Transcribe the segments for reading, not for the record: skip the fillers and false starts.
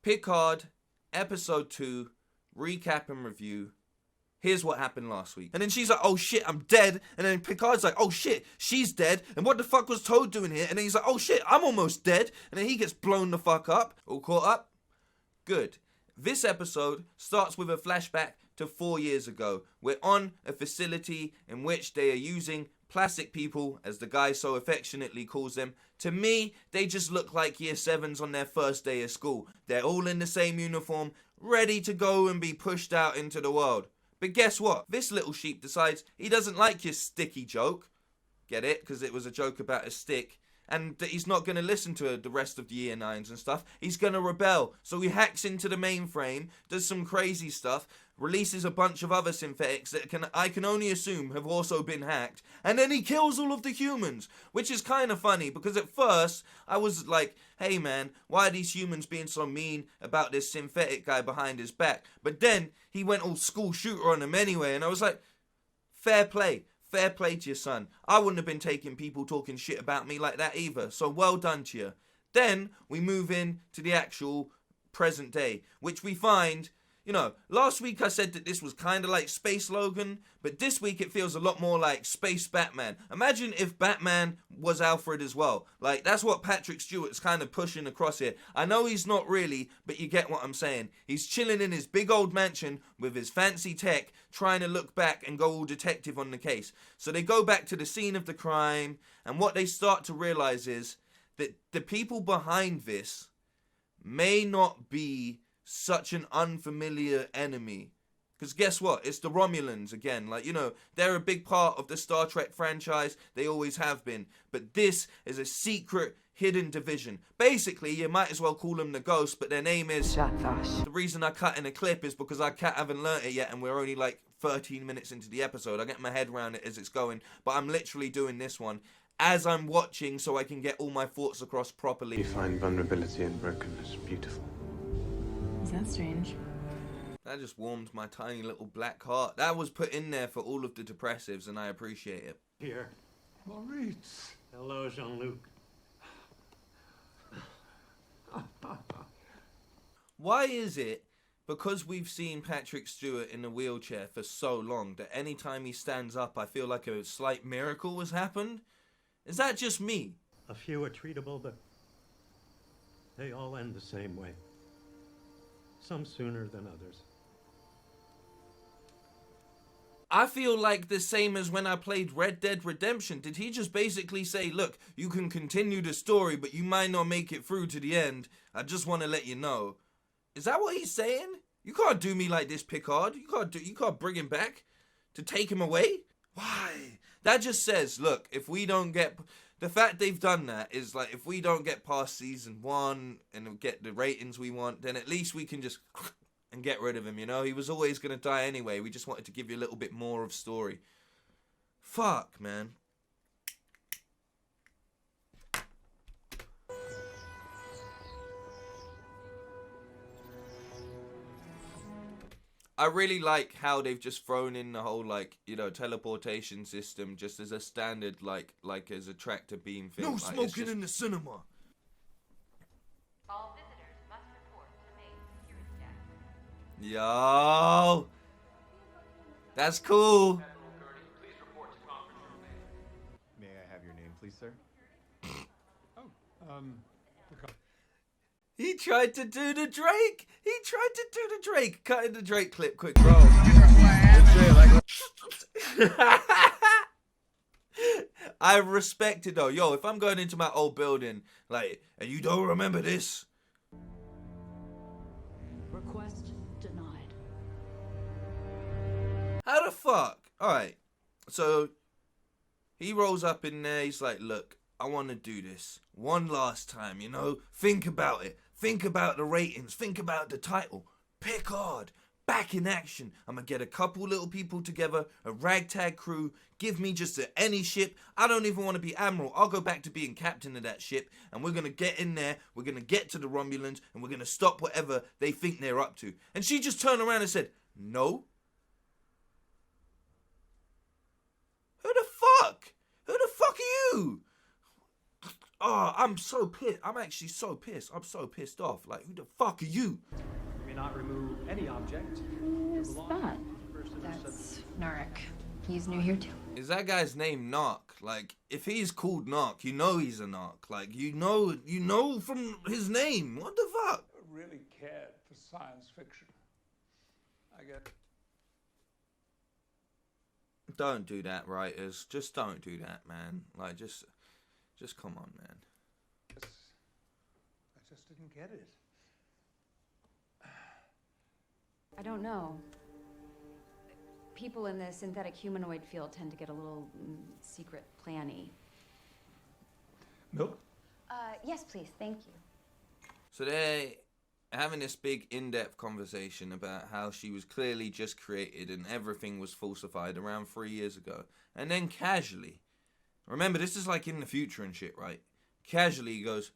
Picard, episode 2, recap and review. Here's what happened last week. And then she's like, oh shit, I'm dead. And then Picard's like, oh shit, she's dead. And what the fuck was Toad doing here? And then he's like, oh shit, I'm almost dead. And then he gets blown the fuck up. All caught up? Good. This episode starts with a flashback to 4 years ago. We're on a facility in which they are using plastic people, as the guy so affectionately calls them. To me, they just look like year 7s on their first day of school. They're all in the same uniform, ready to go and be pushed out into the world. But guess what? This little sheep decides he doesn't like your sticky joke. Get it? Because it was a joke about a stick. And that he's not going to listen to the rest of the year 9s and stuff. He's going to rebel. So he hacks into the mainframe, does some crazy stuff, releases a bunch of other synthetics that I can only assume have also been hacked. And then he kills all of the humans. Which is kind of funny, because at first I was like, hey man, why are these humans being so mean about this synthetic guy behind his back? But then he went all school shooter on him anyway. And I was like, fair play. Fair play to your son. I wouldn't have been taking people talking shit about me like that either. So well done to you. Then we move in to the actual present day, which we find, you know, last week I said that this was kind of like Space Logan, but this week it feels a lot more like Space Batman. Imagine if Batman was Alfred as well. Like, that's what Patrick Stewart's kind of pushing across here. I know he's not really, but you get what I'm saying. He's chilling in his big old mansion with his fancy tech, trying to look back and go all detective on the case. So they go back to the scene of the crime, and what they start to realize is that the people behind this may not be such an unfamiliar enemy. Because guess what? It's the Romulans again. Like, you know, they're a big part of the Star Trek franchise. They always have been. But this is a secret, hidden division. Basically, you might as well call them the Ghosts, but their name is... The reason I cut in a clip is because I haven't learnt it yet, and we're only like 13 minutes into the episode. I get my head around it as it's going, but I'm literally doing this one as I'm watching so I can get all my thoughts across properly. You find vulnerability and brokenness beautiful. Is that strange? That just warmed my tiny little black heart. That was put in there for all of the depressives, and I appreciate it. Here. Maurice. Hello, Jean-Luc. Why is it, because we've seen Patrick Stewart in a wheelchair for so long, that any time he stands up, I feel like a slight miracle has happened? Is that just me? A few are treatable, but they all end the same way. Some sooner than others. I feel like the same as when I played Red Dead Redemption. Did he just basically say, look, you can continue the story, but you might not make it through to the end. I just want to let you know. Is that what he's saying? You can't do me like this, Picard. You can't bring him back to take him away? Why? That just says, look, if we don't get... The fact they've done that is like, if we don't get past season 1 and get the ratings we want, then at least we can just and get rid of him, you know? He was always going to die anyway. We just wanted to give you a little bit more of story. Fuck, man. I really like how they've just thrown in the whole, like, you know, teleportation system just as a standard, like as a tractor beam thing. No like, smoking in the cinema. All visitors must report to main security desk. Yo! That's cool. May I have your name, please, sir? He tried to do the Drake. Cut in the Drake clip quick, bro. I respect it though. Yo, if I'm going into my old building, like, and you don't remember this. Request denied. How the fuck? Alright. So he rolls up in there, he's like, look, I want to do this one last time, you know? Think about it. Think about the ratings. Think about the title. Picard, back in action. I'm going to get a couple little people together, a ragtag crew. Give me just any ship. I don't even want to be Admiral. I'll go back to being captain of that ship. And we're going to get in there. We're going to get to the Romulans. And we're going to stop whatever they think they're up to. And she just turned around and said, no. Who the fuck? Who the fuck are you? Oh, I'm so pissed. I'm actually so pissed. I'm so pissed off. Like, who the fuck are you? You may not remove any object. Who's that? That's Narek. He's new here too. Is that guy's name Narc? Like, if he's called Narc, you know he's a narc. Like, you know from his name. What the fuck? I really cared for science fiction. I get Don't do that, writers. Just don't do that, man. Like, just come on, man. this. I just didn't get it. I don't know. People in the synthetic humanoid field tend to get a little secret planny. Milk? Yes, please. Thank you. So they're having this big in-depth conversation about how she was clearly just created and everything was falsified around 3 years ago. And then casually, remember this is like in the future and shit, right? Casually he goes,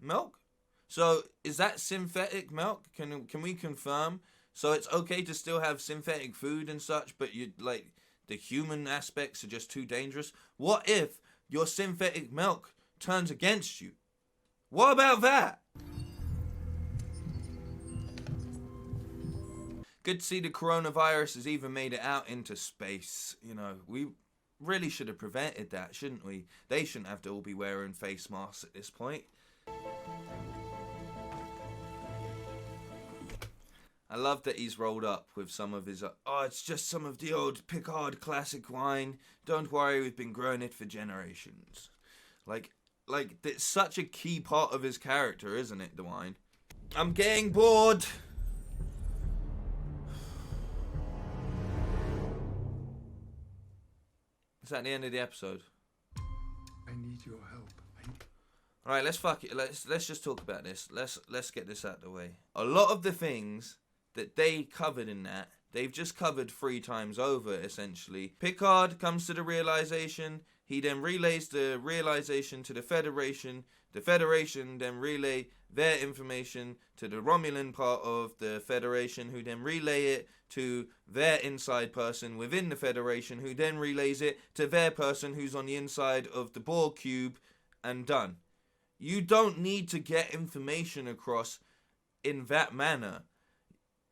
milk? So is that synthetic milk? Can we confirm? So it's okay to still have synthetic food and such, but you like the human aspects are just too dangerous? What if your synthetic milk turns against you? What about that? Good to see the coronavirus has even made it out into space. You know, we really should have prevented that, shouldn't we? They shouldn't have to all be wearing face masks at this point. I love that he's rolled up with some of his, oh, it's just some of the old Picard classic wine. Don't worry, we've been growing it for generations. Like, it's such a key part of his character, isn't it, the wine? I'm getting bored. Is that the end of the episode? I need your help. All right, let's fuck it. Let's just talk about this. Let's get this out of the way. A lot of the things that they covered in that, they've just covered 3 times over, essentially. Picard comes to the realization. He then relays the realization to the Federation. The Federation then relay their information to the Romulan part of the Federation, who then relay it to their inside person within the Federation, who then relays it to their person who's on the inside of the Borg cube, and done. You don't need to get information across in that manner.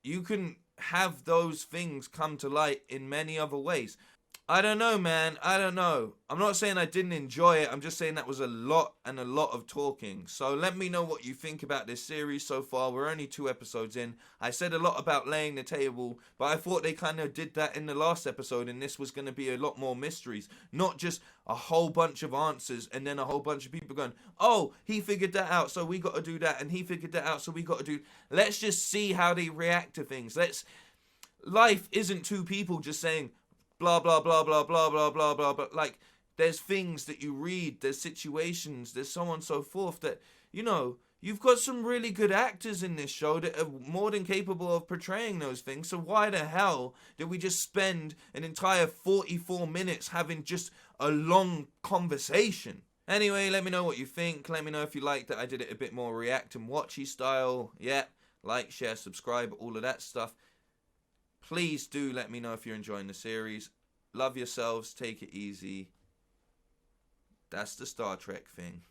You can have those things come to light in many other ways. I don't know, man. I don't know. I'm not saying I didn't enjoy it. I'm just saying that was a lot of talking. So let me know what you think about this series so far. We're only 2 episodes in. I said a lot about laying the table, but I thought they kind of did that in the last episode, and this was going to be a lot more mysteries. Not just a whole bunch of answers and then a whole bunch of people going, oh, he figured that out, so we got to do that, and he figured that out, so we got to do... Let's just see how they react to things. Life isn't 2 people just saying... blah, blah, blah, blah, blah, blah, blah, blah, but like, there's things that you read, there's situations, there's so on and so forth that, you know, you've got some really good actors in this show that are more than capable of portraying those things, so why the hell did we just spend an entire 44 minutes having just a long conversation? Anyway, let me know what you think, let me know if you like that I did it a bit more react and watchy style, yeah, like, share, subscribe, all of that stuff. Please do let me know if you're enjoying the series. Love yourselves. Take it easy. That's the Star Trek thing.